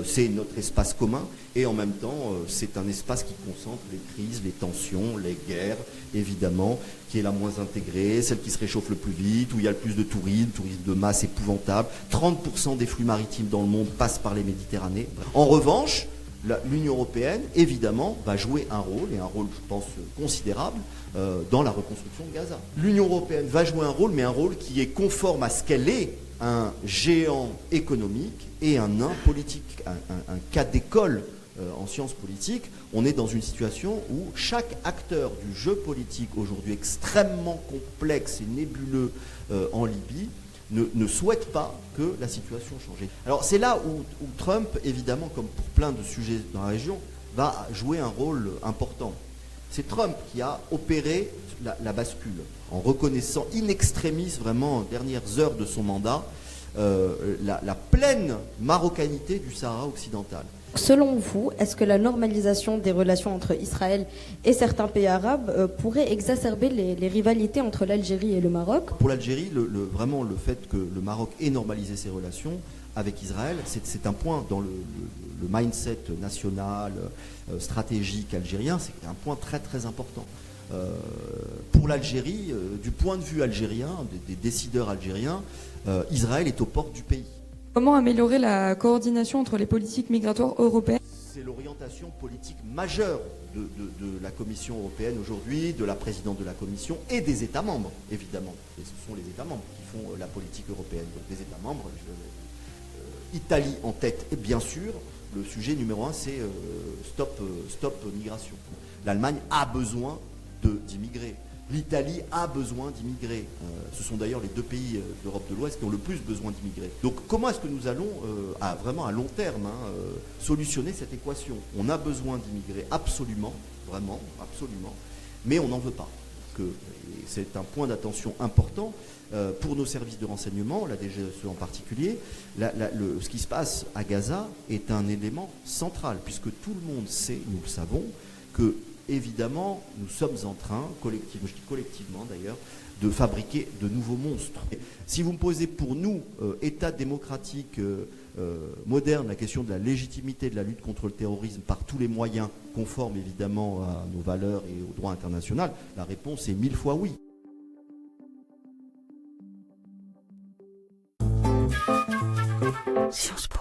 c'est notre espace commun, et en même temps, c'est un espace qui concentre les crises, les tensions, les guerres, évidemment, qui est la moins intégrée, celle qui se réchauffe le plus vite, où il y a le plus de tourisme de masse épouvantable. 30% des flux maritimes dans le monde passent par les Méditerranées. En revanche, l'Union européenne, évidemment, va jouer un rôle, et un rôle, je pense, considérable, dans la reconstruction de Gaza. L'Union européenne va jouer un rôle, mais un rôle qui est conforme à ce qu'elle est, un géant économique et un nain politique, un cas d'école en sciences politiques. On est dans une situation où chaque acteur du jeu politique, aujourd'hui extrêmement complexe et nébuleux en Libye, ne souhaite pas que la situation change. Alors c'est là où Trump, évidemment, comme pour plein de sujets dans la région, va jouer un rôle important. C'est Trump qui a opéré la bascule, en reconnaissant in extremis, vraiment, en dernières heures de son mandat, la pleine marocanité du Sahara occidental. Selon vous, est-ce que la normalisation des relations entre Israël et certains pays arabes pourrait exacerber les rivalités entre l'Algérie et le Maroc? Pour l'Algérie, vraiment le fait que le Maroc ait normalisé ses relations avec Israël, c'est un point dans le mindset national, stratégique algérien, c'est un point très très important. Pour l'Algérie, du point de vue algérien, des décideurs algériens, Israël est aux portes du pays. Comment améliorer la coordination entre les politiques migratoires européennes? C'est l'orientation politique majeure de la Commission européenne aujourd'hui, de la présidente de la Commission et des États membres, évidemment. Et ce sont les États membres qui font la politique européenne. Donc les États membres, Italie en tête, et bien sûr, le sujet numéro 1, c'est stop migration. L'Allemagne a besoin d'immigrés. L'Italie a besoin d'immigrés. Ce sont d'ailleurs les deux pays d'Europe de l'Ouest qui ont le plus besoin d'immigrés. Donc comment est-ce que nous allons, vraiment à long terme, solutionner cette équation? On a besoin d'immigrés, absolument, vraiment, absolument, mais on n'en veut pas. C'est un point d'attention important pour nos services de renseignement, la DGSE en particulier. Ce qui se passe à Gaza est un élément central, puisque tout le monde sait, nous le savons, que évidemment, nous sommes en train, collectivement, je dis collectivement d'ailleurs, de fabriquer de nouveaux monstres. Si vous me posez pour nous, État démocratique moderne, la question de la légitimité de la lutte contre le terrorisme par tous les moyens conformes évidemment à nos valeurs et au droit international, la réponse est 1000 fois oui. Sciences Po.